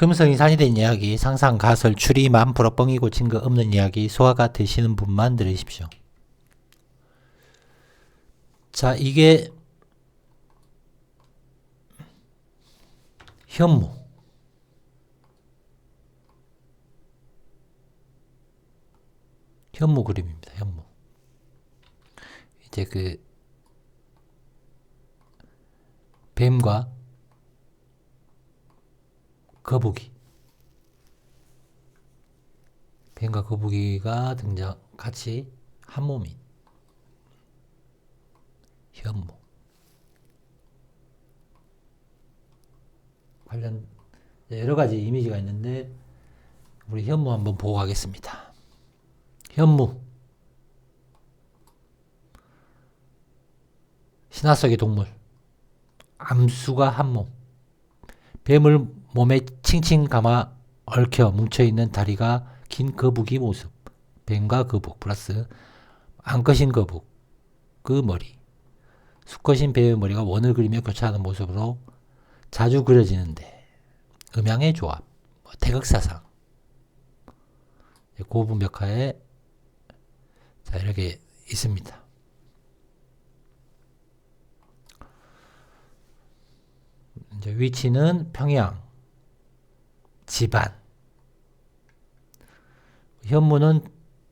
금성이 산이된 이야기, 상상, 가설, 추리, 만풀어 뻥이고 증거 없는 이야기, 소화가 되시는 분만 들으십시오. 자, 이게 현무. 현무 그림입니다. 현무. 이제 그 뱀과 거북이. 뱀과 거북이가 같이 한 몸인 현무. 관련 여러 가지 이미지가 있는데 우리 현무 한번 보고 가겠습니다. 현무. 신화 속의 동물. 암수가 한 몸. 뱀을 몸에 칭칭 감아 얽혀 뭉쳐있는 다리가 긴 거북이 모습. 뱀과 거북 플러스 암컷인 거북 그 머리. 수컷인 뱀의 머리가 원을 그리며 교차하는 모습으로 자주 그려지는데 음양의 조합, 태극사상, 고분벽화에 자 이렇게 있습니다. 이제 위치는 평양, 집안. 현무는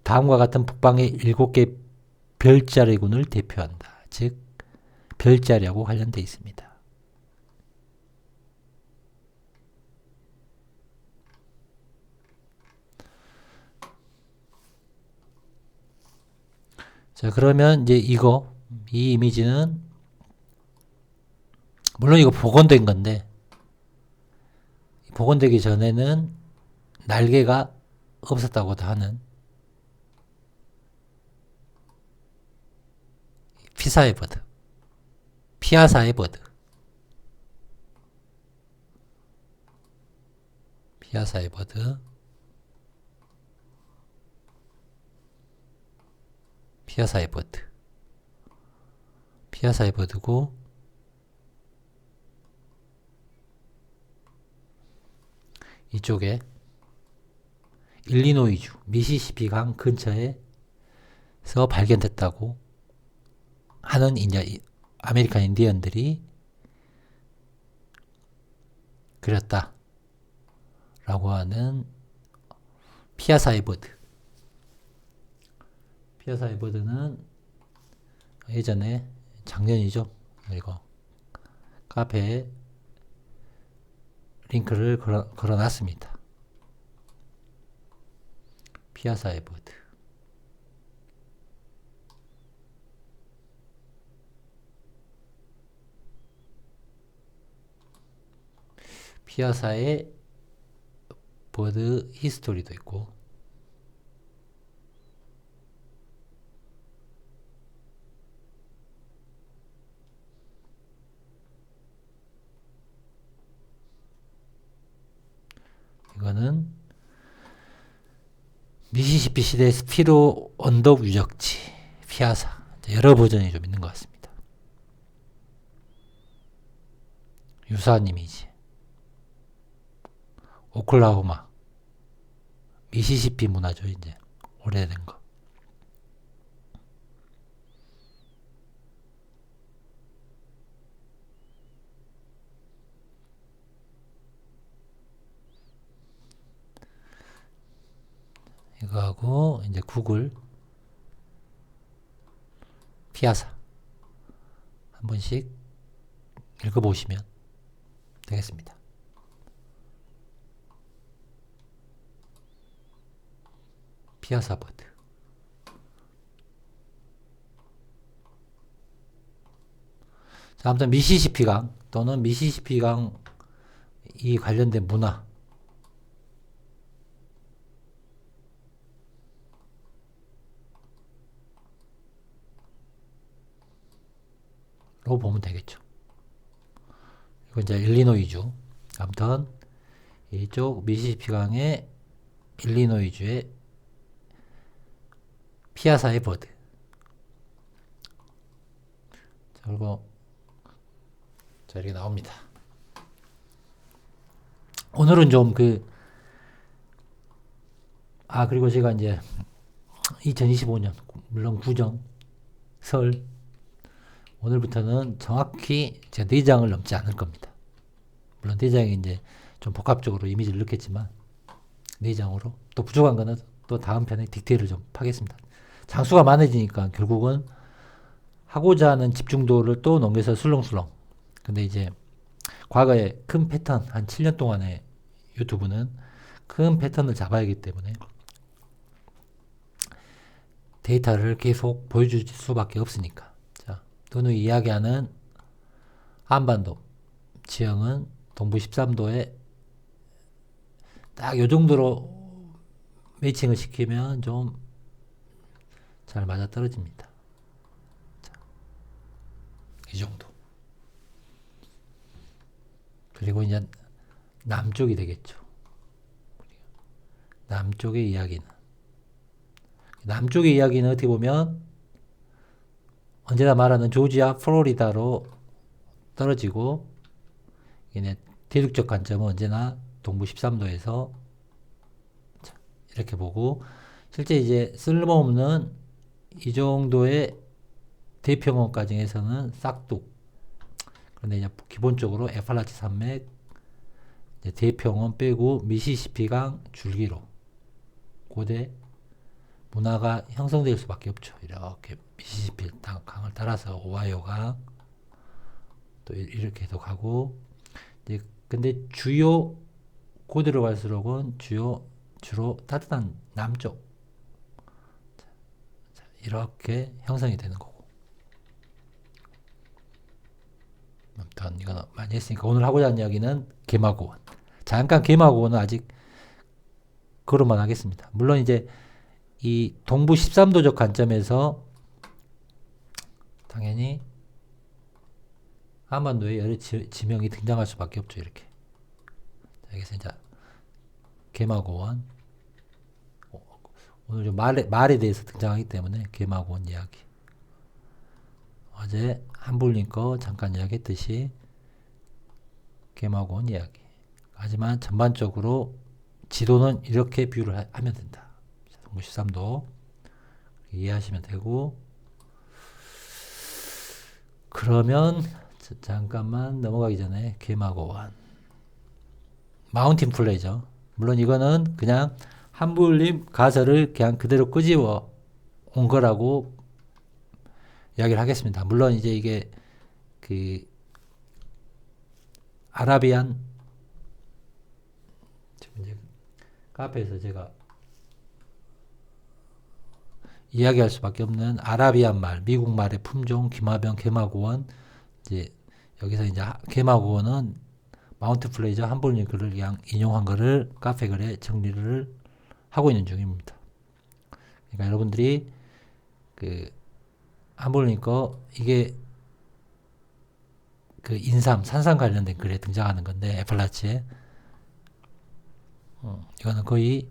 다음과 같은 북방의 7개 별자리군을 대표한다. 즉 별자리하고 관련되어 있습니다. 자, 그러면 이제 이 이미지는 물론 이거 복원된 건데 복원되기 전에는 날개가 없었다고도 하는 피사의 버드, 피아사의 버드, 피아사의 버드, 피아사의 버드, 피아사의 버드고 이쪽에 일리노이주 미시시피 강 근처에서 발견됐다고 하는 이제 아메리칸 인디언들이 그렸다 라고 하는 피아사의 버드. 피아사의 버드는 예전에 작년이죠. 이거 카페에 링크를 걸어놨습니다. 피아사의 버드. 피아사의 버드 히스토리도 있고 이거는 미시시피 시대 스피로 언덕 유적지 피아사. 여러 버전이 좀 있는 것 같습니다. 유사한 이미지. 오클라호마 미시시피 문화죠. 이제 오래된 거. 이거하고 이제 구글 피아사 한 번씩 읽어보시면 되겠습니다. 피아사 버드. 자, 아무튼 미시시피 강 또는 미시시피 강이 관련된 문화. 로 보면 되겠죠. 이거 이제 일리노이주. 아무튼 이쪽 미시시피 강의 일리노이주의 피아사의 버드. 자, 그리고 자, 이렇게 나옵니다. 오늘 오늘은 좀 그리고 제가 이제 2025년, 물론 구정, 설, 오늘부터는 정확히 제가 4장을 넘지 않을 겁니다. 물론 4장이 이제 좀 복합적으로 이미지를 넣겠지만, 4장으로. 또 부족한 거는 또 다음 편에 디테일을 좀 파겠습니다. 장수가 많아지니까 결국은 하고자 하는 집중도를 또 넘겨서 술렁술렁. 근데 이제 과거에 큰 패턴, 한 7년 동안의 유튜브는 큰 패턴을 잡아야 하기 때문에 데이터를 계속 보여줄 수밖에 없으니까. 자, 누누이 이야기하는 한반도 지형은 동부 13도에 딱 요 정도로 매칭을 시키면 좀 잘 맞아 떨어집니다. 자, 이 정도. 그리고 이제 남쪽이 되겠죠. 남쪽의 이야기는 어떻게 보면 언제나 말하는 조지아, 플로리다로 떨어지고, 얘네 대륙적 관점은 언제나 동부 13도에서 이렇게 보고, 실제 이제 쓸모없는 이 정도의 대평원까지에서는 싹둑. 그런데 이제 기본적으로 에팔라치 산맥, 대평원 빼고 미시시피강 줄기로 고대 문화가 형성될 수밖에 없죠. 이렇게 미시시피 강을 따라서 오하이오가 또 이렇게 해석하고, 근데 주요 고대로 갈수록은 주로 따뜻한 남쪽 이렇게 형성이 되는 거고. 아무튼 이거는 많이 했으니까 오늘 하고자 하는 이야기는 개마고원. 잠깐 개마고원은 아직 거론만 하겠습니다. 물론 이제 이 동부 13도적 관점에서 당연히 한반도에 여러 지명이 등장할 수밖에 없죠. 이렇게. 여기서 이제 개마고원, 오늘 좀 말에 대해서 등장하기 때문에 개마고원 이야기. 어제 한불님 거 잠깐 이야기했듯이 개마고원 이야기. 하지만 전반적으로 지도는 이렇게 비유를 하면 된다. 동부 13도 이해하시면 되고, 그러면 잠깐만 넘어가기 전에 개마고원 마운틴 플레이죠. 물론 이거는 그냥 한불님 가설을 그냥 그대로 끄집어 온 거라고 이야기를 하겠습니다. 물론 이제 이게 아라비안, 지금 이제 카페에서 제가 이야기할 수밖에 없는 아라비안 말, 미국 말의 품종, 기마병, 개마고원. 이제 여기서 이제 개마고원은 마운트 플레이저 한불님 글을 그냥 인용한 거를 카페 글에 정리를 하고 있는 중입니다. 그러니까 여러분들이 한불님 거 이게 인삼, 산삼 관련된 글에 등장하는 건데, 애플라치에 이거는 거의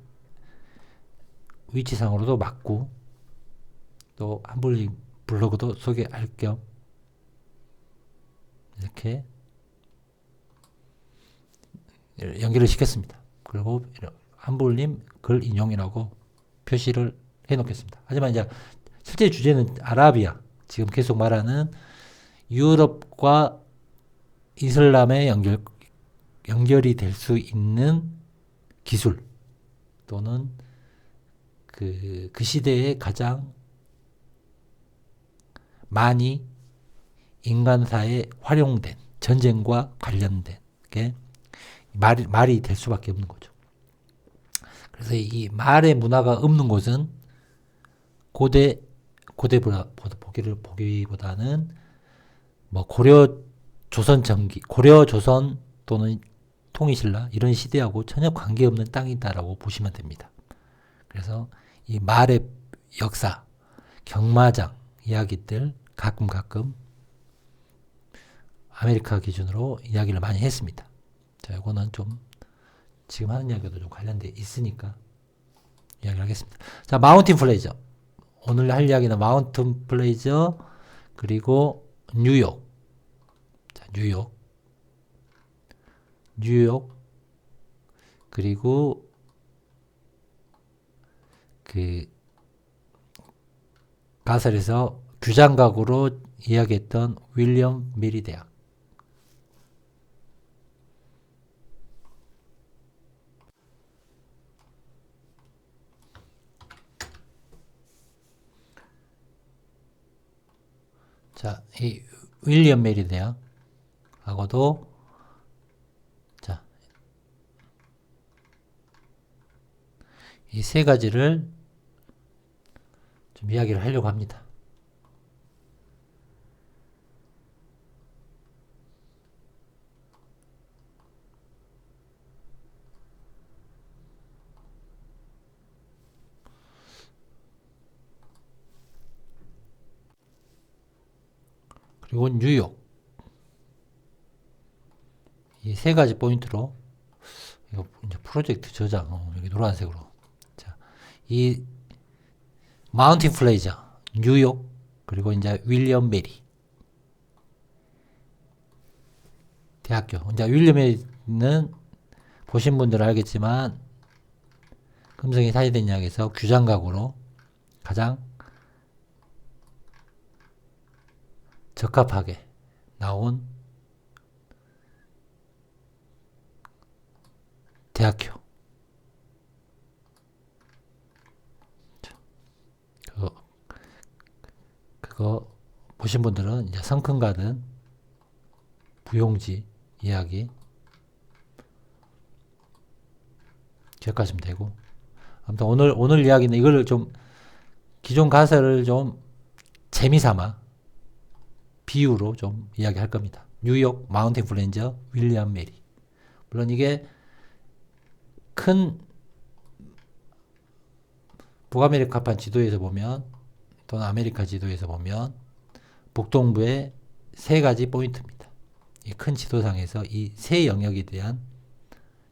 위치상으로도 맞고, 또 한불님 블로그도 소개할 겸 이렇게 연결을 시켰습니다. 그리고 한불님 글 인용이라고 표시를 해 놓겠습니다. 하지만 이제 실제 주제는 아라비아, 지금 계속 말하는 유럽과 이슬람의 연결이 될 수 있는 기술, 또는 그 시대에 가장 많이 인간사에 활용된, 전쟁과 관련된 게 말이 될 수밖에 없는 거죠. 그래서 이 말의 문화가 없는 곳은 보기보다는 뭐 고려 조선 또는 통일신라 이런 시대하고 전혀 관계없는 땅이다라고 보시면 됩니다. 그래서 이 말의 역사, 경마장 이야기들 가끔 아메리카 기준으로 이야기를 많이 했습니다. 자, 이거는 좀 지금 하는 이야기도 좀 관련돼 있으니까 이야기를 하겠습니다. 자, 마운틴 플레이저. 오늘 할 이야기는 마운틴 플레이저, 그리고 뉴욕. 자, 뉴욕 그리고 그 가설에서 규장각으로 이야기했던 윌리엄 메리 대학. 자, 이 윌리엄 메리 대학하고도 자, 이 세 가지를 좀 이야기를 하려고 합니다. 그리고 뉴욕. 이 세 가지 포인트로 이거 이제 프로젝트 저장 여기 노란색으로. 자, 이 마운틴 플레이저, 뉴욕, 그리고 이제 윌리엄 메리 대학교. 이제 윌리엄 메리는 보신 분들은 알겠지만 금성이 사회된 이야기에서 규장각으로 가장 적합하게 나온 대학교. 그거 보신 분들은 이제 성큰가든 부용지 이야기 기억하시면 되고, 아무튼 오늘 이야기는 이거를 좀 기존 가설을 좀 재미삼아 비유로 좀 이야기할 겁니다. 뉴욕 마운틴 플레이저 윌리엄 메리. 물론 이게 큰 북아메리카판 지도에서 보면 또는 아메리카 지도에서 보면 북동부의 세 가지 포인트입니다. 이 큰 지도상에서 이 세 영역에 대한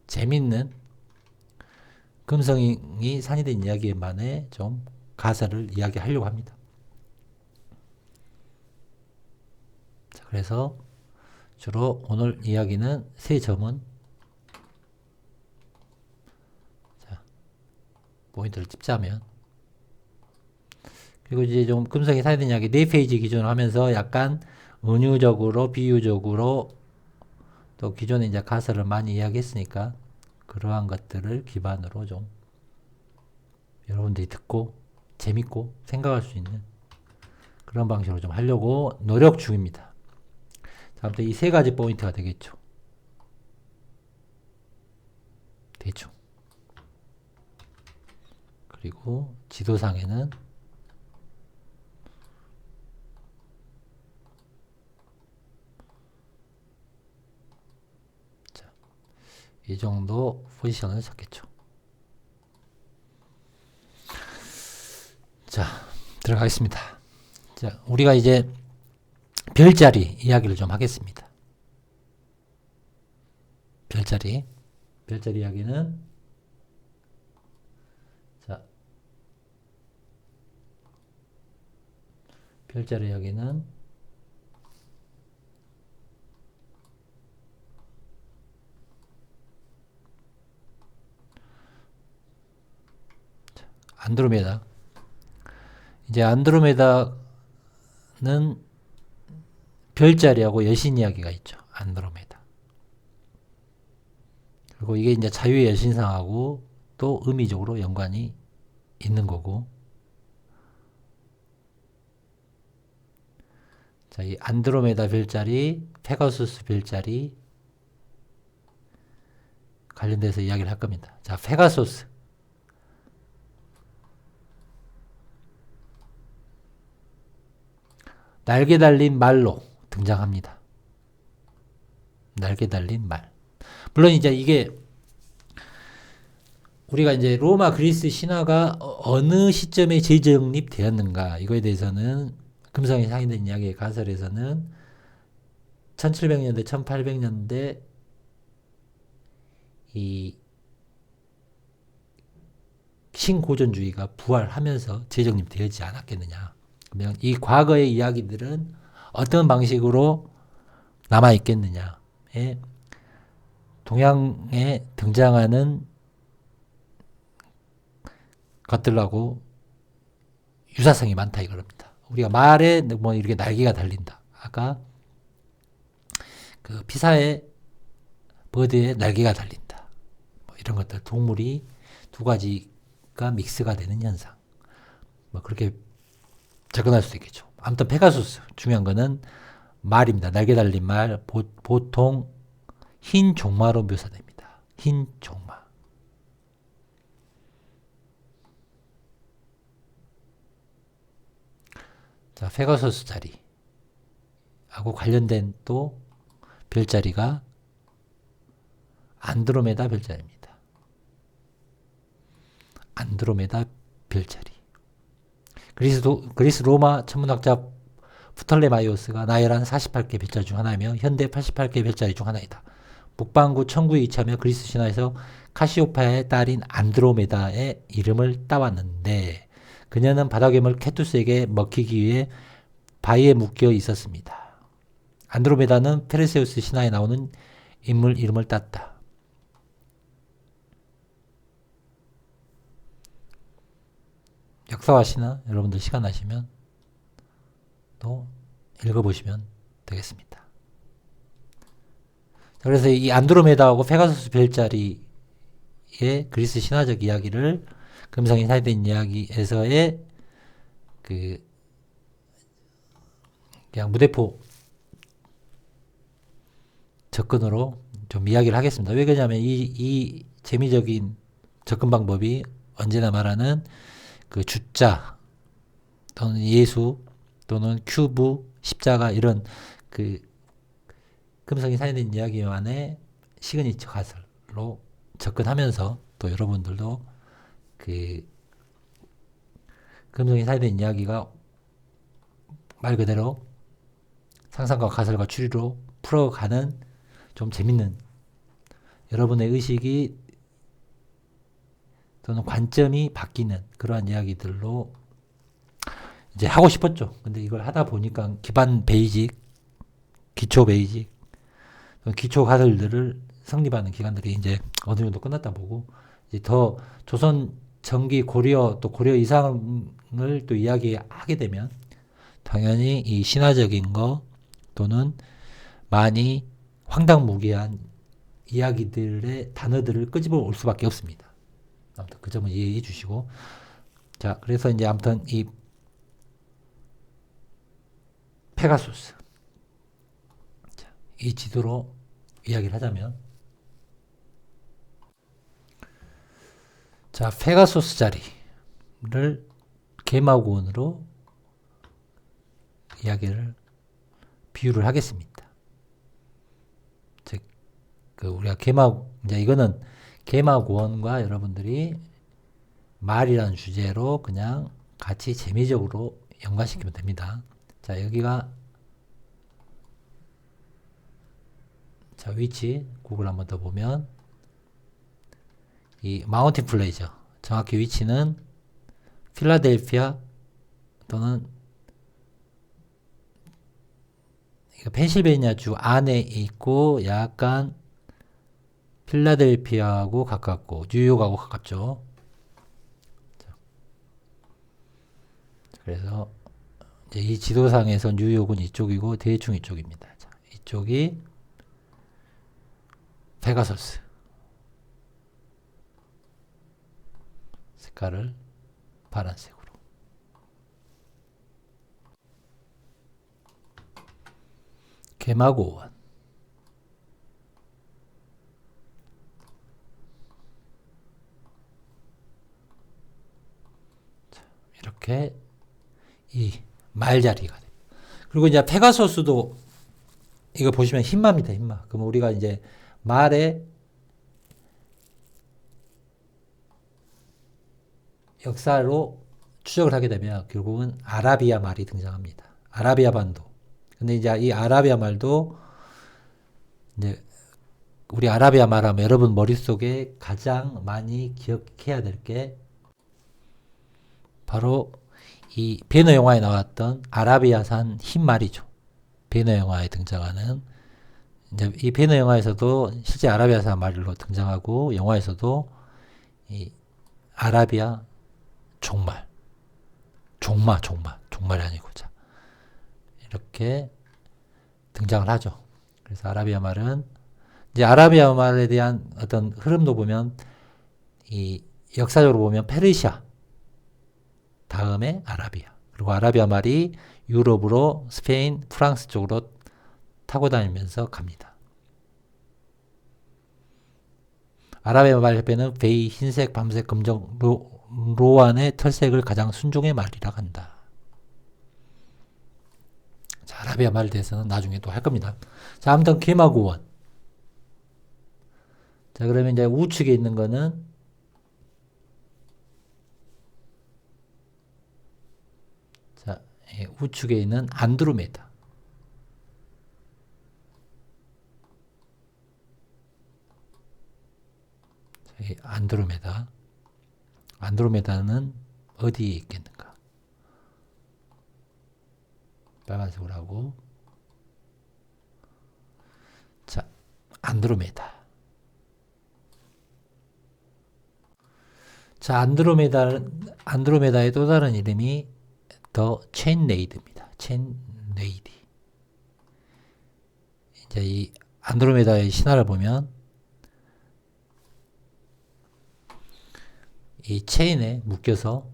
재밌는 금성이 산이된 이야기만의 좀 가설을 이야기하려고 합니다. 자, 그래서 주로 오늘 이야기는 세 점은 자, 포인트를 찝자면, 그리고 이제 좀 금성이 산이된 이야기 4페이지 기준으로 하면서 약간 은유적으로 비유적으로 또 기존에 이제 가설을 많이 이야기했으니까 그러한 것들을 기반으로 좀 여러분들이 듣고 재밌고 생각할 수 있는 그런 방식으로 좀 하려고 노력 중입니다. 자, 아무튼 이 세 가지 포인트가 되겠죠. 대충. 그리고 지도상에는 자, 이 정도 포지션을 잡겠죠. 자, 들어가겠습니다. 자, 우리가 이제 별자리 이야기를 좀 하겠습니다. 별자리 이야기는 자, 별자리 이야기는 안드로메다. 이제 안드로메다는 별자리하고 여신 이야기가 있죠. 안드로메다. 그리고 이게 이제 자유의 여신상하고 또 의미적으로 연관이 있는 거고. 자, 이 안드로메다 별자리, 페가수스 별자리 관련돼서 이야기를 할 겁니다. 자, 페가수스. 날개 달린 말로 등장합니다. 날개 달린 말. 물론 이제 이게 우리가 이제 로마 그리스 신화가 어느 시점에 재정립되었는가 이거에 대해서는 금성이 상인된 이야기의 가설에서는 1700년대 1800년대 이 신고전주의가 부활하면서 재정립되지 않았겠느냐. 그러면 이 과거의 이야기들은 어떤 방식으로 남아있겠느냐. 동양에 등장하는 것들하고 유사성이 많다 이겁니다. 우리가 말에 뭐 이렇게 날개가 달린다. 아까 그 피사의 버드에 날개가 달린다. 뭐 이런 것들 동물이 두 가지가 믹스가 되는 현상. 뭐 그렇게 접근할 수도 있겠죠. 아무튼 페가수스 중요한 거는 말입니다. 날개 달린 말 보통 흰 종마로 묘사됩니다. 흰 종마. 자, 페가수스 자리하고 관련된 또 별자리가 안드로메다 별자리입니다. 안드로메다 별자리. 그리스 로마 천문학자 프톨레마이오스가 나열한 48개 별자리 중 하나이며 현대 88개 별자리 중 하나이다. 북반구 천구에 위치하며 그리스 신화에서 카시오페아의 딸인 안드로메다의 이름을 따왔는데 그녀는 바다괴물 케투스에게 먹히기 위해 바위에 묶여 있었습니다. 안드로메다는 페르세우스 신화에 나오는 인물 이름을 땄다. 역사와 신화 여러분들 시간 나시면 또 읽어보시면 되겠습니다. 그래서 이 안드로메다하고 페가수스 별자리의 그리스 신화적 이야기를 금성이 사이된 이야기에서의 그 그냥 무대포 접근으로 좀 이야기를 하겠습니다. 왜 그러냐면 이 재미적인 접근 방법이 언제나 말하는 그 주자 또는 예수 또는 큐브 십자가 이런 그 금성이 사이된 이야기만의 시그니처 가설로 접근하면서 또 여러분들도 그 금성이 사이된 이야기가 말 그대로 상상과 가설과 추리로 풀어가는 좀 재밌는 여러분의 의식이 또는 관점이 바뀌는 그러한 이야기들로 이제 하고 싶었죠. 근데 이걸 하다 보니까 기반 베이직, 기초 베이직, 기초 가설들을 성립하는 기간들이 이제 어느 정도 끝났다 보고 이제 더 조선 전기 고려 또 고려 이상을 또 이야기하게 되면 당연히 이 신화적인 거 또는 많이 황당무계한 이야기들의 단어들을 끄집어 올 수밖에 없습니다. 아무튼 그 점은 이해해 주시고 자 그래서 이제 아무튼 이 페가수스 자, 이 지도로 이야기를 하자면 자 페가수스 자리를 개마고원으로 이야기를 비유를 하겠습니다. 즉 그 우리가 이제 이거는 개마고원과 여러분들이 말이라는 주제로 그냥 같이 재미적으로 연관시키면 됩니다. 자, 여기가 자, 위치 구글 한번 더 보면 이 마운틴 플레이죠. 정확히 위치는 필라델피아 또는 펜실베니아 주 안에 있고 약간 필라델피아하고 가깝고 뉴욕하고 가깝죠. 그래서 이제 이 지도상에서 뉴욕은 이쪽이고 대충 이쪽입니다. 자, 이쪽이 페가서스 색깔을 파란색으로 개마고원 이렇게 이 말자리가 됩니다. 그리고 이제 페가소스도 이거 보시면 흰마입니다. 흰마. 그럼 우리가 이제 말의 역사로 추적을 하게 되면 결국은 아라비아 말이 등장합니다. 아라비아 반도. 근데 이제 이 아라비아 말도 이제 우리 아라비아 말하면 여러분 머릿속에 가장 많이 기억해야 될 게 바로 이 베너 영화에 나왔던 아라비아산 흰말이죠. 베너 영화에 등장하는 이제 이 베너 영화에서도 실제 아라비아산 말로 등장하고 영화에서도 이 아라비아 종말. 종말이 아니고. 자, 이렇게 등장을 하죠. 그래서 아라비아 말은, 이제 아라비아 말에 대한 어떤 흐름도 보면, 이 역사적으로 보면 페르시아, 다음에 아라비아. 그리고 아라비아 말이 유럽으로 스페인, 프랑스 쪽으로 타고 다니면서 갑니다. 아라비아 말 협회는 베이, 흰색, 밤색, 검정, 로안의 털색을 가장 순종의 말이라 한다. 자, 아라비아 말에 대해서는 나중에 또 할 겁니다. 자, 아무튼 개마고원. 자, 그러면 이제 우측에 있는 거는 자, 우측에 있는 안드로메다. 자, 안드로메다. 안드로메다는 어디에 있겠는가? 빨간색으로 하고. 자, 안드로메다. 자, 안드로메다의 또 다른 이름이 더 체인레이드입니다. 체인레이드. 이제 이 안드로메다의 신화를 보면 이 체인에 묶여서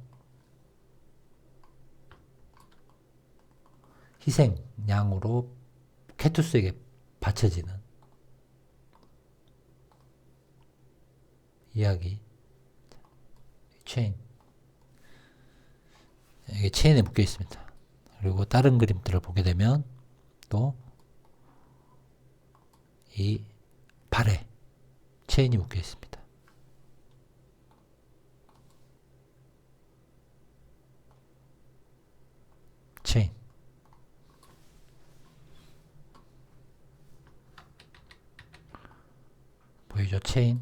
희생양으로 케투스에게 바쳐지는 이야기. 체인. 이게 체인에 묶여 있습니다. 그리고 다른 그림들을 보게 되면 또 이 발에 체인이 묶여 있습니다. 체인. 보이죠? 체인.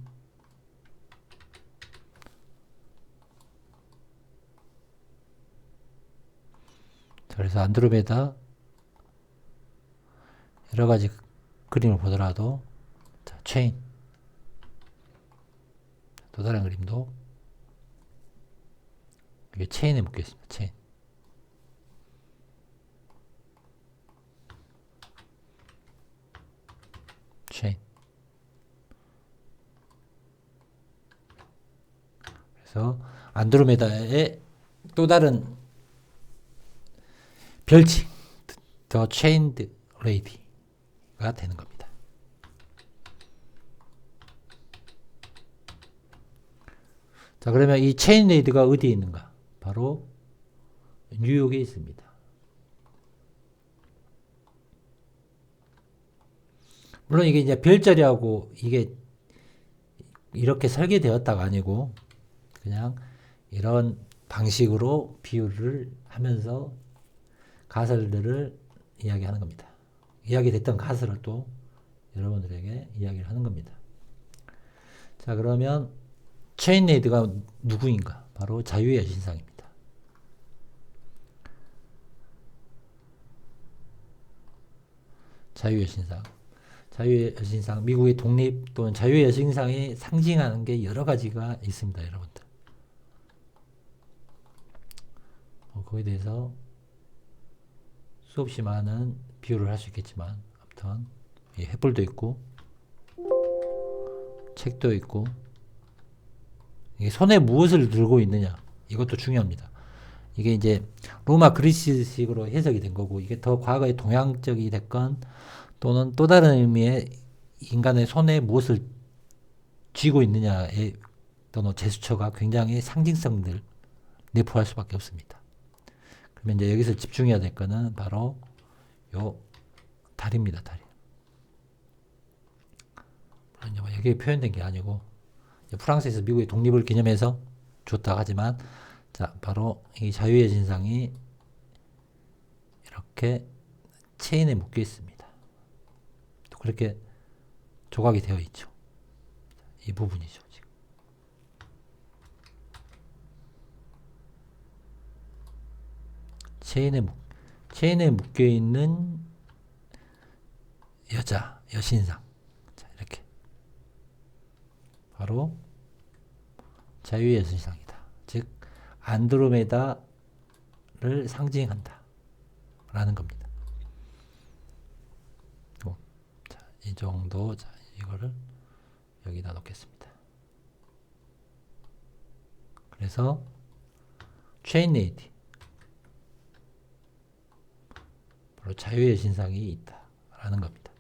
그래서 안드로메다 여러 가지 그림을 보더라도 자, 체인. 또 다른 그림도 이게 체인에 묶여 있습니다. 체인. 체인. 그래서 안드로메다의 또 다른 별칭, 더 체인드 레이디가 되는 겁니다. 자, 그러면 이 체인 레이디가 어디에 있는가? 바로 뉴욕에 있습니다. 물론 이게 이제 별자리하고 이게 이렇게 설계되었다가 아니고 그냥 이런 방식으로 비유를 하면서 가설들을 이야기하는 겁니다. 이야기됐던 가설을 또 여러분들에게 이야기를 하는 겁니다. 자, 그러면 체인레이드가 누구인가? 바로 자유의 여신상입니다. 자유의 여신상. 자유의 여신상, 미국의 독립 또는 자유의 여신상이 상징하는 게 여러 가지가 있습니다, 여러분들. 거기에 대해서 수없이 많은 비유를 할 수 있겠지만, 아무튼 횃불도 있고, 책도 있고, 이게 손에 무엇을 들고 있느냐, 이것도 중요합니다. 이게 이제 로마 그리스식으로 해석이 된 거고, 이게 더 과거에 동양적이 됐건, 또는 또 다른 의미의 인간의 손에 무엇을 쥐고 있느냐의 또는 제스처가 굉장히 상징성들 내포할 수밖에 없습니다. 그러면 이제 여기서 집중해야 될 거는 바로 요 다리입니다. 다리. 물론 이제 뭐 여기에 표현된 게 아니고 프랑스에서 미국의 독립을 기념해서 줬다 하지만 자 바로 이 자유의 진상이 이렇게 체인에 묶여 있습니다. 또 그렇게 조각이 되어 있죠. 이 부분이죠. 지금. 체인에 묶여 있는 여자, 여신상. 자, 이렇게. 바로 자유의 여신상이다. 즉, 안드로메다를 상징한다 라는 겁니다. 자, 이 정도. 자, 이거를 여기다 놓겠습니다. 그래서 체인레이디, 바로 자유의 신상이 있다 라는 겁니다.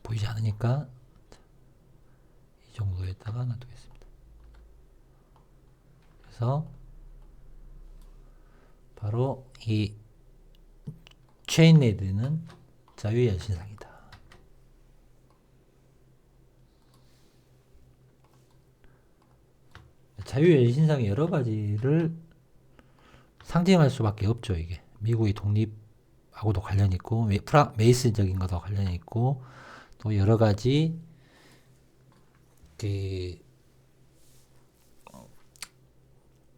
보이지 않으니까 이 정도에다가 놔두겠습니다. 그래서 바로 이 체인레이디는 자유의 신상이다. 자유의 신상이 여러 가지를 상징할 수밖에 없죠. 이게 미국의 독립하고도 관련이 있고 메이슨적인 것도 관련이 있고 또 여러 가지 그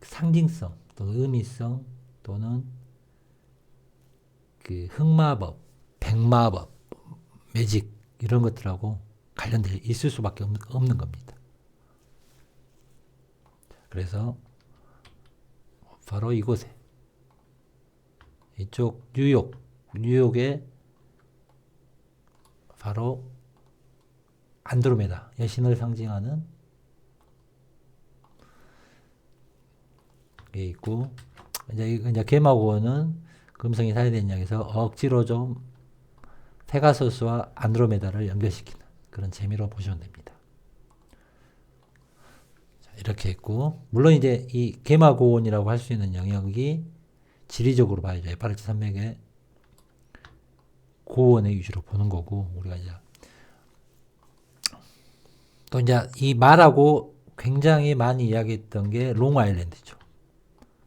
상징성 또 의미성 또는 그 흑마법, 백마법, 매직 이런 것들하고 관련돼 있을 수밖에 없는 겁니다. 그래서 바로 이곳에 이쪽 뉴욕에 바로 안드로메다 여신을 상징하는 게 있고 이제 개마고는 금성이 살해된 이야기에서 억지로 좀 페가소스와 안드로메다를 연결시키는 그런 재미로 보시면 됩니다. 자, 이렇게 했고 물론 이제 이 개마고원이라고 할 수 있는 영역이 지리적으로 봐야죠. 에파르치 산맥의 고원의 위주로 보는 거고 우리가 이제 또 이제 이 말하고 굉장히 많이 이야기했던 게 롱아일랜드죠.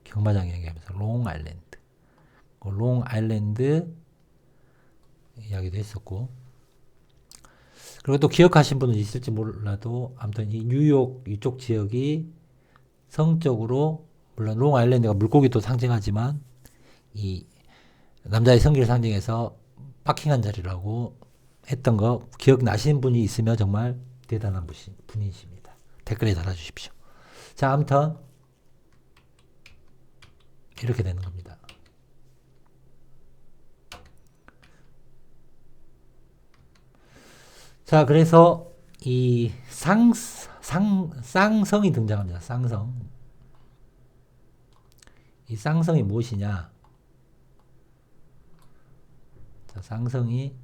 경마장 얘기하면서 롱아일랜드, 롱아일랜드 이야기도 했었고 그리고 또 기억하신 분은 있을지 몰라도 아무튼 이 뉴욕 이쪽 지역이 성적으로 물론 롱아일랜드가 물고기도 상징하지만 이 남자의 성기를 상징해서 파킹한 자리라고 했던 거 기억나시는 분이 있으면 정말 대단한 분이십니다. 댓글에 달아주십시오. 자, 아무튼 이렇게 되는 겁니다. 자, 그래서 이 쌍성이 등장합니다. 쌍성. 이 쌍성이 무엇이냐? 자, 쌍성이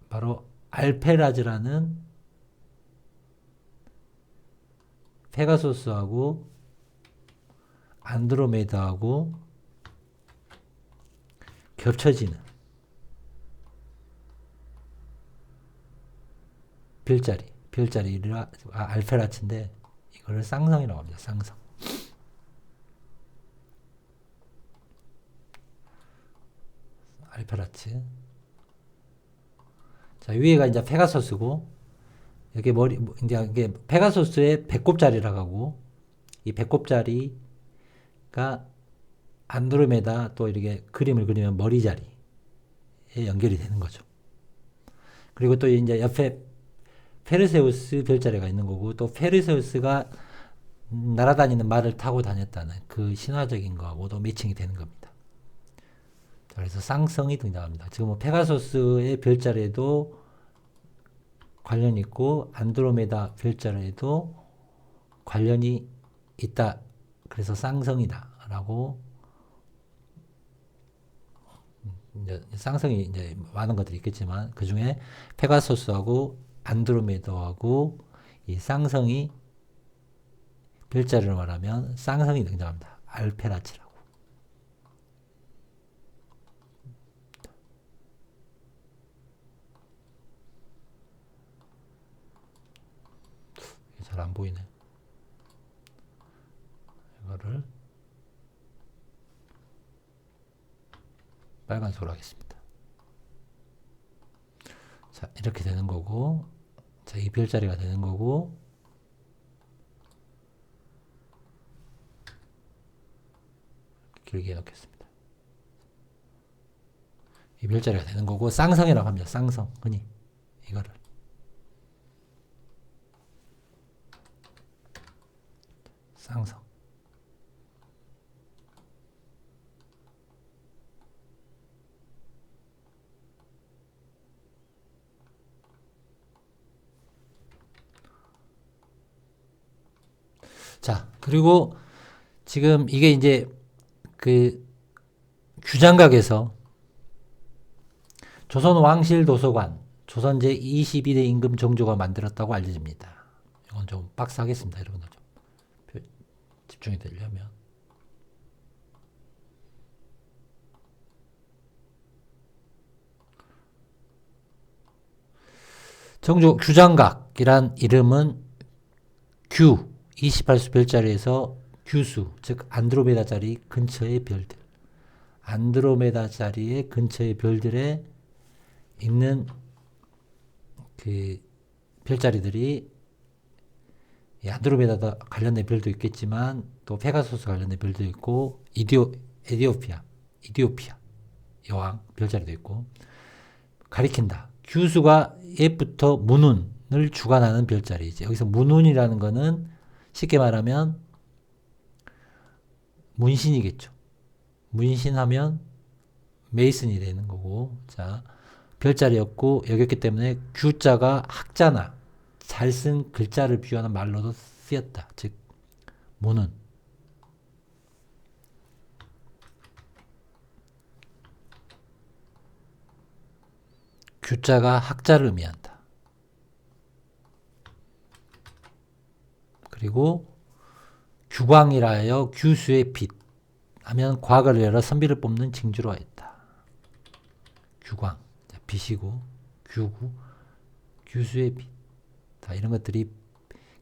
바로 알페라즈라는 페가소스하고 안드로메다하고 겹쳐지는 별자리라 알페라츠인데 이거를 쌍성이라고 합니다. 쌍성. 알페라츠. 자, 위에가 이제 페가소스고 여기 이제 이게 페가소스의 배꼽자리라고 하고 이 배꼽자리가 안드로메다 또 이렇게 그림을 그리면 머리자리에 연결이 되는 거죠. 그리고 또 이제 옆에 페르세우스 별자리가 있는 거고 또 페르세우스가 날아다니는 말을 타고 다녔다는 그 신화적인 거하고도 매칭이 되는 겁니다. 그래서 쌍성이 등장합니다. 지금 뭐 페가소스의 별자리에도 관련이 있고 안드로메다 별자리에도 관련이 있다. 그래서 쌍성이다 라고 이제 쌍성이 이제 많은 것들이 있겠지만 그 중에 페가소스하고 안드로메다하고 이 쌍성이 별자리로 말하면 쌍성이 등장합니다. 알페라츠라고. 잘 안 보이네. 이거를 빨간색으로 하겠습니다. 자, 이렇게 되는 거고, 자, 이 별자리가 되는 거고, 길게 해놓겠습니다. 이 별자리가 되는 거고, 쌍성이라고 합니다. 쌍성. 흔히. 이거를. 쌍성. 자, 그리고 지금 이게 이제 그 규장각에서 조선 왕실 도서관, 조선 제22대 임금 정조가 만들었다고 알려집니다. 이건 좀 빡세하겠습니다. 여러분들 좀 집중이 되려면. 정조 규장각이란 이름은 규 28수 별자리에서 규수, 즉 안드로메다 자리 근처의 별들, 안드로메다 자리의 근처의 별들에 있는 그 별자리들이 안드로메다 관련된 별도 있겠지만 또 페가수스 관련된 별도 있고 이디오피아 여왕 별자리도 있고 가리킨다. 규수가 옛부터 문운을 주관하는 별자리이지. 여기서 문운이라는 거는 쉽게 말하면 문신이겠죠. 문신하면 메이슨이 되는 거고, 자, 별자리였고, 여겼기 때문에 규자가 학자나 잘 쓴 글자를 비유하는 말로도 쓰였다. 즉, 문운. 규자가 학자를 의미한다. 그리고 규광이라 하여 규수의 빛 하면 과거를 열어 선비를 뽑는 징조로 하였다. 규광, 빛이고 규구, 규수의 빛. 다 이런 것들이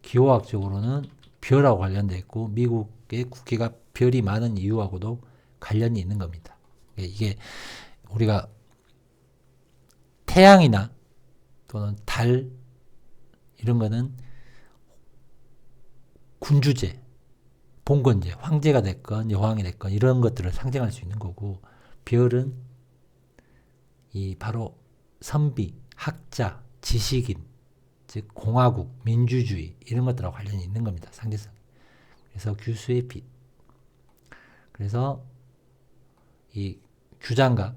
기호학적으로는 별하고 관련되어 있고 미국의 국기가 별이 많은 이유하고도 관련이 있는 겁니다. 이게 우리가 태양이나 또는 달 이런 거는 군주제, 봉건제, 황제가 됐건 여왕이 됐건 이런 것들을 상징할 수 있는 거고 별은 이 바로 선비, 학자, 지식인, 즉 공화국, 민주주의 이런 것들하고 관련이 있는 겁니다. 상징성. 그래서 규수의 빛. 그래서 이 규장각의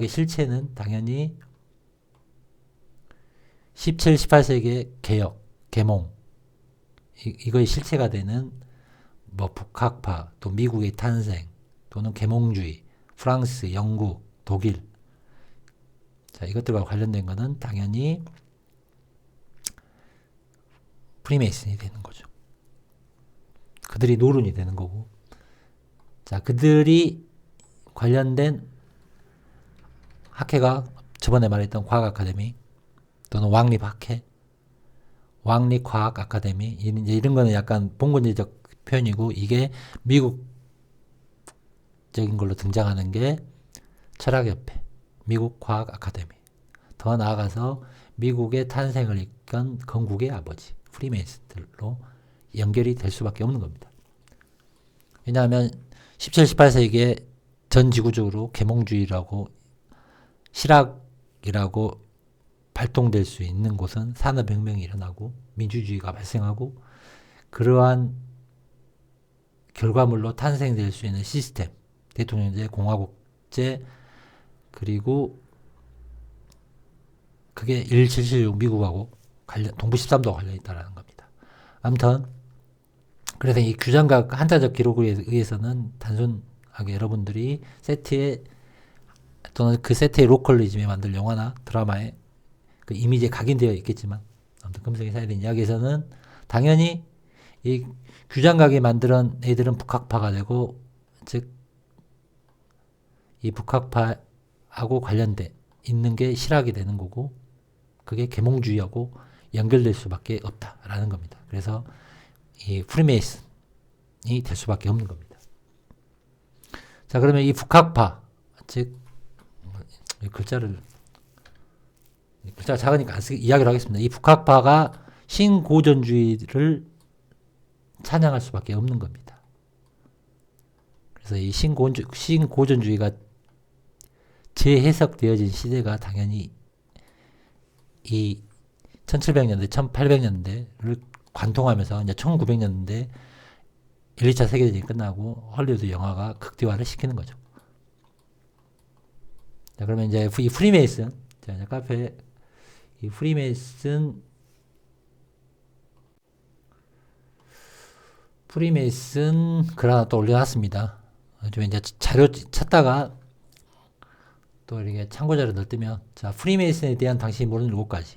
실체는 당연히 17, 18세기의 개혁, 계몽 이거의 실체가 되는 뭐 북학파, 또 미국의 탄생, 또는 계몽주의, 프랑스, 영국, 독일 자 이것들과 관련된 것은 당연히 프리메이슨이 되는 거죠. 그들이 노론이 되는 거고 자 그들이 관련된 학회가 저번에 말했던 과학 아카데미 또는 왕립학회, 왕립과학 아카데미 이제 이런 거는 약간 봉건제적 표현이고 이게 미국적인 걸로 등장하는 게 철학협회, 미국 과학 아카데미. 더 나아가서 미국의 탄생을 이끈 건국의 아버지 프리메이슨들로 연결이 될 수밖에 없는 겁니다. 왜냐하면 17, 18세기에 전 지구적으로 계몽주의라고 실학이라고 발동될 수 있는 곳은 산업혁명이 일어나고 민주주의가 발생하고 그러한 결과물로 탄생될 수 있는 시스템, 대통령제, 공화국제 그리고 그게 1776 미국하고 동부 13도가 관련이 있다는 겁니다. 아무튼 그래서 이 규장각 한자적 기록에 의해서는 단순하게 여러분들이 세트에 또는 그 세트의 로컬리즘에 만들 영화나 드라마에 그 이미지에 각인되어 있겠지만 아무튼 금성이 사회된 이야기에서는 당연히 이 규장각이 만드는 애들은 북학파가 되고 즉 이 북학파하고 관련돼 있는 게 실학이 되는 거고 그게 계몽주의하고 연결될 수밖에 없다라는 겁니다. 그래서 이 프리메이슨이 될 수밖에 없는 겁니다. 자 그러면 이 북학파 즉 글자가 작으니까 안 쓰기 이야기를 하겠습니다. 이 북학파가 신고전주의를 찬양할 수밖에 없는 겁니다. 그래서 이 신고전주의가 재해석되어진 시대가 당연히 이 1700년대, 1800년대를 관통하면서 이제 1900년대 1, 2차 세계대전이 끝나고 헐리우드 영화가 극대화를 시키는 거죠. 자, 그러면 이제 이 프리메이슨, 자, 이제 카페 이 프리메이슨 글 하나 또 올려놨습니다. 좀 이제 자료 찾다가 또 이렇게 참고 자료 넣으면 자 프리메이슨에 대한 당신이 모르는 7가지.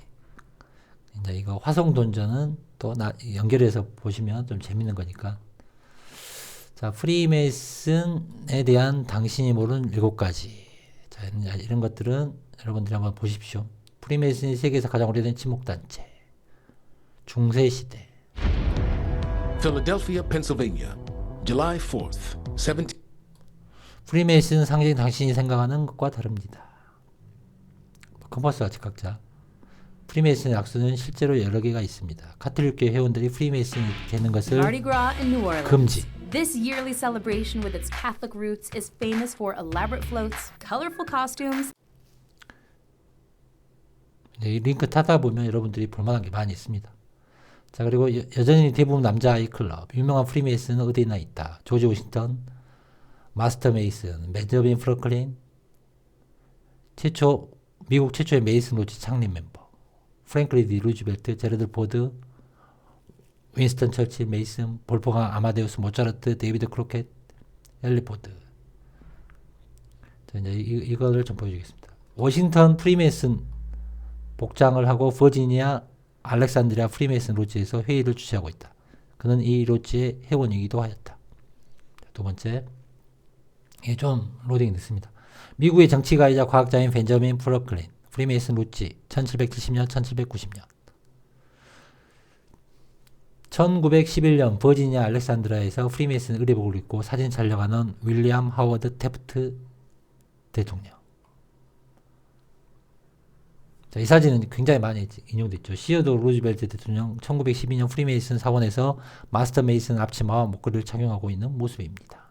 이제 이거 화성 돈전은 또 연결해서 보시면 좀 재밌는 거니까. 자 프리메이슨에 대한 당신이 모르는 7가지. 자 이런 것들은 여러분들이 한번 보십시오. 프리메이슨이 세계에서 가장 오래된 친목단체. 중세시대. Philadelphia, Pennsylvania, July 4th, 17. 프리메이슨 상징이 당신이 생각하는 것과 다릅니다. 컴퍼스와 직각자. 프리메이슨의 악수는 실제로 여러 개가 있습니다. 카톨릭교 회원들이 프리메이슨이 되는 것을 Mardi Gras in New Orleans. 금지. This yearly celebration with its Catholic roots is famous for elaborate floats, colorful costumes. 이 링크 타다 보면 여러분들이 볼만한 게 많이 있습니다. 자 그리고 여전히 대부분 남자 아이클럽. 유명한 프리메이슨은 어디나 있다. 조지 워싱턴, 마스터 메이슨, 벤저민 프랭클린, 미국 최초의 메이슨 로치 창립 멤버, 프랭클린 디 루즈벨트, 제러드 포드, 윈스턴 처칠, 메이슨, 볼포강 아마데우스, 모차르트, 데이비드 크로켓, 엘리 포드. 자, 이제 이거를 좀 보여주겠습니다. 워싱턴 프리메이슨 복장을 하고 버지니아 알렉산드리아 프리메이슨 로지에서 회의를 주최하고 있다. 그는 이 로지의 회원이기도 하였다. 두 번째, 이게 좀 로딩이 됐습니다. 미국의 정치가이자 과학자인 벤저민 프랭클린, 프리메이슨 로지, 1770년, 1790년. 1911년 버지니아 알렉산드리아에서 프리메이슨 의례복을 입고 사진 촬영하는 윌리엄 하워드 태프트 대통령. 자, 이 사진은 굉장히 많이 인용됐죠. 시어도 루즈벨트 대통령 1912년 프리메이슨 사원에서 마스터 메이슨 앞치마와 목걸이를 착용하고 있는 모습입니다.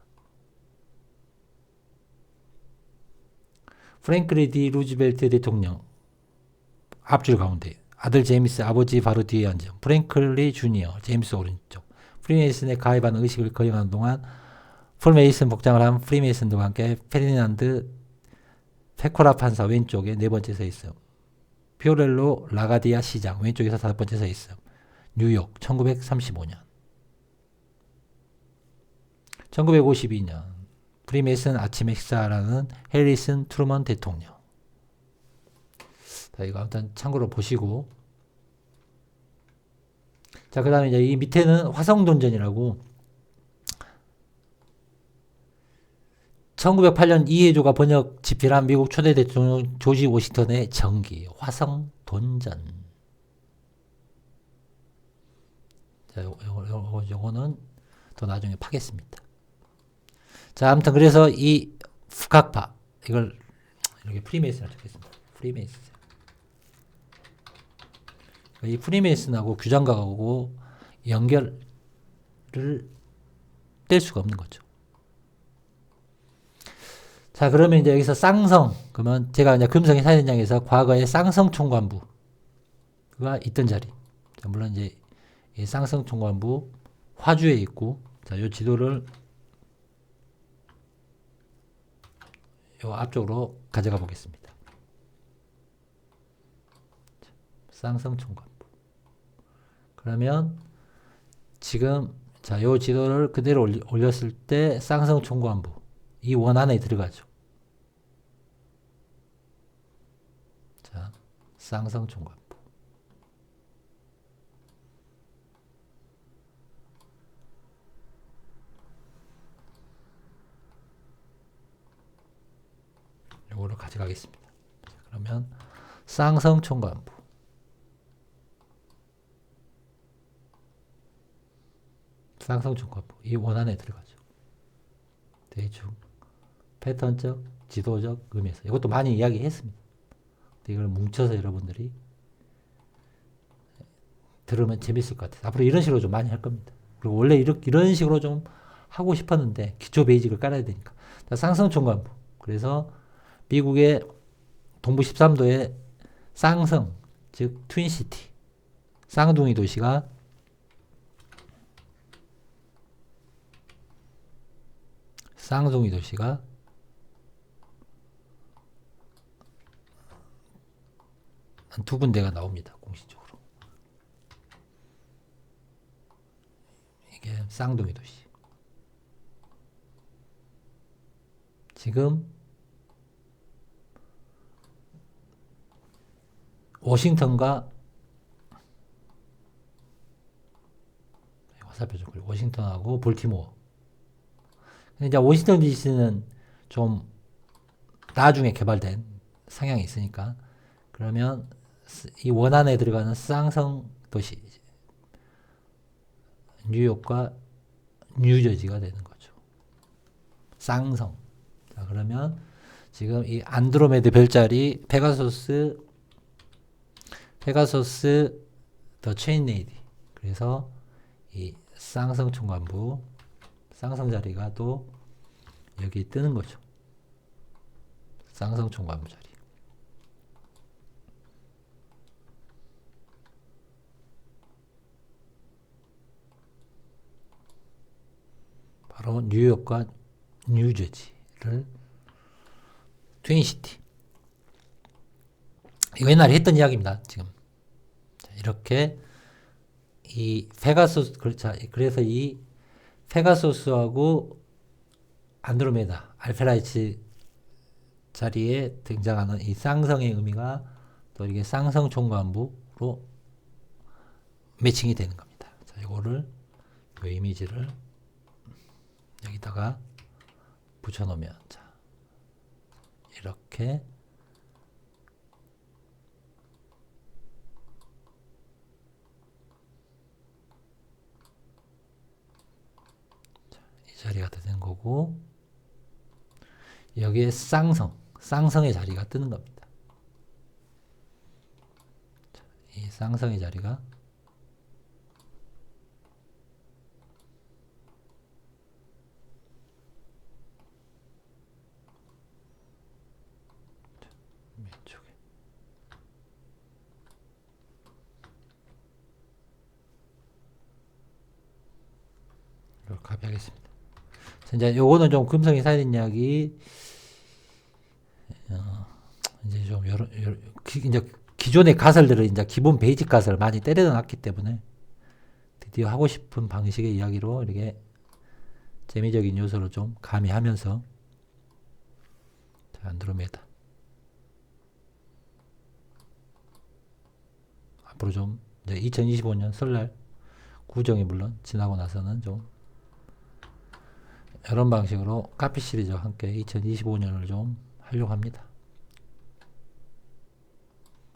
프랭클린 디 루즈벨트 대통령 앞줄 가운데 아들 제임스 아버지 바로 뒤에 앉은 프랭클린 주니어 제임스 오른쪽. 프리메이슨에 가입하는 의식을 거행하는 동안 풀메이슨 복장을 한 프리메이슨들과 함께 페르디난드 페코라 판사 왼쪽에 네 번째 서 있음. 피오렐로 라가디아 시장 왼쪽에서 다섯 번째 서 있음. 뉴욕 1935년. 1952년 프리메이슨 아침의 식사라는 해리슨 트루먼 대통령. 자, 이거 아무튼 참고로 보시고. 자, 그 다음에 이제 이 밑에는 화성돈전이라고 1908년 이해조가 번역 집필한 미국 초대 대통령 조지 워싱턴의 정기 화성돈전. 자, 요거는 또 나중에 파겠습니다. 자, 아무튼 그래서 이 북학파 이걸 이렇게 프리메이슨을 적겠습니다. 프리메이슨. 이 프리메이슨하고 규장각하고 연결을 뗄 수가 없는 거죠. 자, 그러면 이제 여기서 쌍성, 그러면 제가 이제 금성의 사진장에서 과거에 쌍성 총관부가 있던 자리. 자, 물론 이제 이 쌍성 총관부 화주에 있고, 자, 요 지도를 요 앞쪽으로 가져가 보겠습니다. 쌍성 총관부. 그러면 지금 자, 요 지도를 그대로 올렸을 때 쌍성 총관부 이 원 안에 들어가죠. 자, 쌍성 총관부. 요거를 가져가겠습니다. 자, 그러면 쌍성 총관부. 쌍성 총관부 이 원 안에 들어가죠. 대충 패턴적, 지도적 의미에서 이것도 많이 이야기했습니다. 이걸 뭉쳐서 여러분들이 들으면 재밌을 것 같아요. 앞으로 이런 식으로 좀 많이 할 겁니다. 그리고 원래 이런 식으로 좀 하고 싶었는데 기초 베이직을 깔아야 되니까. 자, 쌍성 총관부. 그래서 미국의 동부 13도의 쌍성, 즉 트윈시티, 쌍둥이 도시가 쌍둥이 도시가 한 두 군데가 나옵니다. 공식적으로. 이게 쌍둥이 도시. 지금 워싱턴과 화살표죠. 워싱턴하고 볼티모어. 근데 이제 워싱턴 DC는 좀 나중에 개발된 성향이 있으니까 그러면 이 원안에 들어가는 쌍성 도시 뉴욕과 뉴저지가 되는 거죠. 쌍성. 자, 그러면 지금 이 안드로메드 별자리 페가소스 더 체인레이디. 그래서 이 쌍성 총관부 쌍성 자리가 또 여기 뜨는 거죠. 쌍성 총관부 자리. 바로 뉴욕과 뉴저지를 트윈시티. 이거 옛날에 했던 이야기입니다. 지금 자, 이렇게 이 페가소스 그래서 이 페가소스하고 안드로메다 알페라이츠 자리에 등장하는 이 쌍성의 의미가 또 이게 쌍성 총관부로 매칭이 되는 겁니다. 자, 이거를 이 이미지를 여기다가 붙여놓으면 자 이렇게 이 자리가 되는 거고 여기에 쌍성의 자리가 뜨는 겁니다. 자, 이 쌍성의 자리가 왼쪽에 이렇게 가비하겠습니다. 이제 요거는 좀 금성이 쌓인 이야기. 이제 좀 이제 기존의 가설들을 이제 기본 베이직 가설을 많이 때려 놨기 때문에 드디어 하고 싶은 방식의 이야기로 이렇게 재미적인 요소를 좀 가미하면서 안드로메다 앞으로 좀 이제 2025년 설날 구정이 물론 지나고 나서는 좀 이런 방식으로 카피 시리즈와 함께 2025년을 좀 하려고 합니다.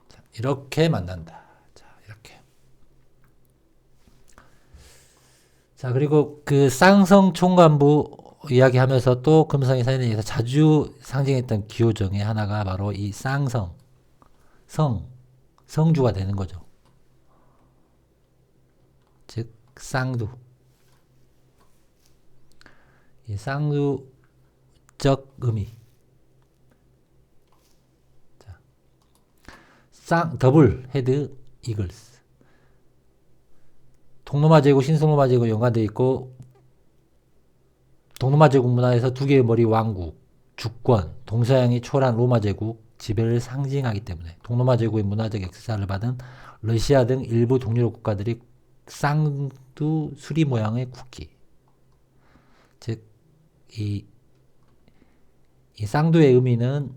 자, 이렇게 만난다. 자, 이렇게. 자, 그리고 그 쌍성 총관부 이야기하면서 또 금성의 사인에서 자주 상징했던 기호 중에 하나가 바로 이 쌍성, 성주가 되는 거죠. 즉 쌍두. 이 쌍두적 의미. 자, 더블 헤드 이글스. 동로마 제국, 신성로마 제국 연관되어 있고 동로마 제국 문화에서 두 개의 머리 왕국, 주권, 동서양이 초월한 로마 제국 지배를 상징하기 때문에 동로마 제국의 문화적 역사를 받은 러시아 등 일부 동유럽 국가들이 쌍두 수리 모양의 국기, 즉 이 쌍두의 의미는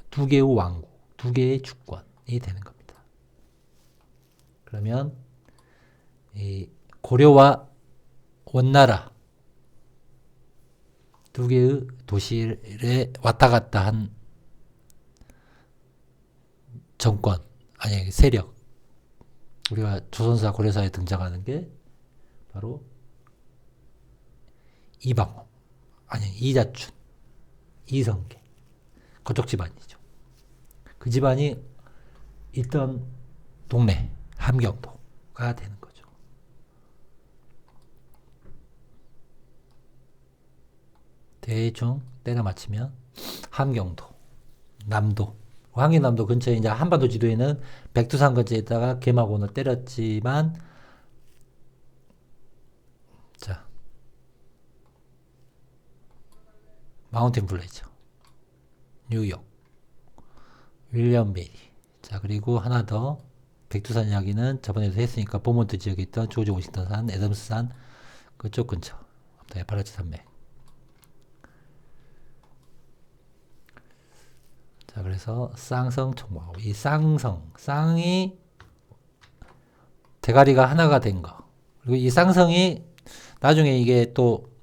두 개의 왕국, 두 개의 주권이 되는 겁니다. 그러면 이 고려와 원나라 두 개의 도시에 왔다 갔다 한 정권, 아니 세력, 우리가 조선사 고려사에 등장하는 게 바로 이방원, 아니 이자춘, 이성계, 그쪽 집안이죠. 그 집안이 있던 동네 함경도가 되는 거죠. 대충 때려 맞추면 함경도, 남도, 황해남도 근처에 이제 한반도 지도에는 백두산 근처에 있다가 개마곤을 때렸지만, 자 마운틴 블레저, 뉴욕, 윌리엄 베리. 자, 그리고 하나 더 백두산 이야기는 저번에도 했으니까 보몬트 지역에 있던 조지 워싱턴산, 애덤스산 그쪽 근처 에파라치 산맥. 자, 그래서 쌍성 총무하고 이 쌍이 대가리가 하나가 된 거. 그리고 이 쌍성이 나중에 이게 또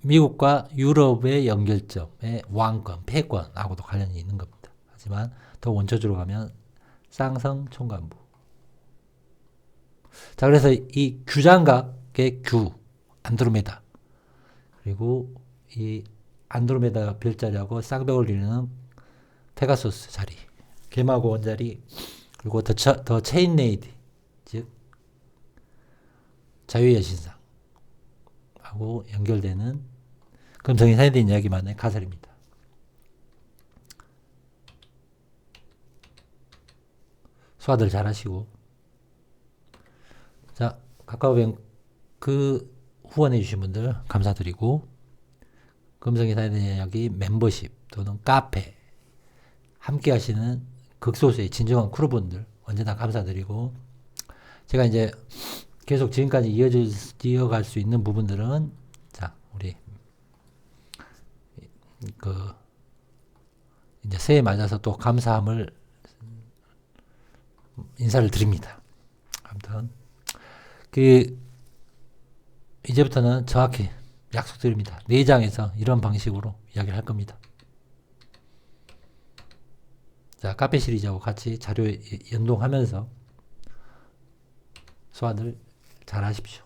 미국과 유럽의 연결점의 왕권, 패권하고도 관련이 있는 겁니다. 하지만 더 원초적으로 가면 쌍성 총관부. 자, 그래서 이 규장각의 규, 안드로메다. 그리고 이 안드로메다 별자리하고 쌍벽을 이루는 페가소스 자리, 개마고 원자리, 그리고 더 체인레이드, 즉 자유의 여신상 하고 연결되는 금성이 사이드 이야기만의 가설입니다. 소화들 잘 하시고. 자, 카카오뱅 그 후원해 주신 분들 감사드리고, 금성이 사이드 이야기 멤버십 또는 카페 함께 하시는 극소수의 진정한 크루분들 언제나 감사드리고, 제가 이제 계속 지금까지 이어갈 수 있는 부분들은, 자, 우리 이제 새해 맞아서 또 감사함을 인사를 드립니다. 아무튼 이제부터는 정확히 약속드립니다. 내장에서 이런 방식으로 이야기를 할 겁니다. 자, 카페 시리즈하고 같이 자료 연동하면서 소화들 잘 하십시오.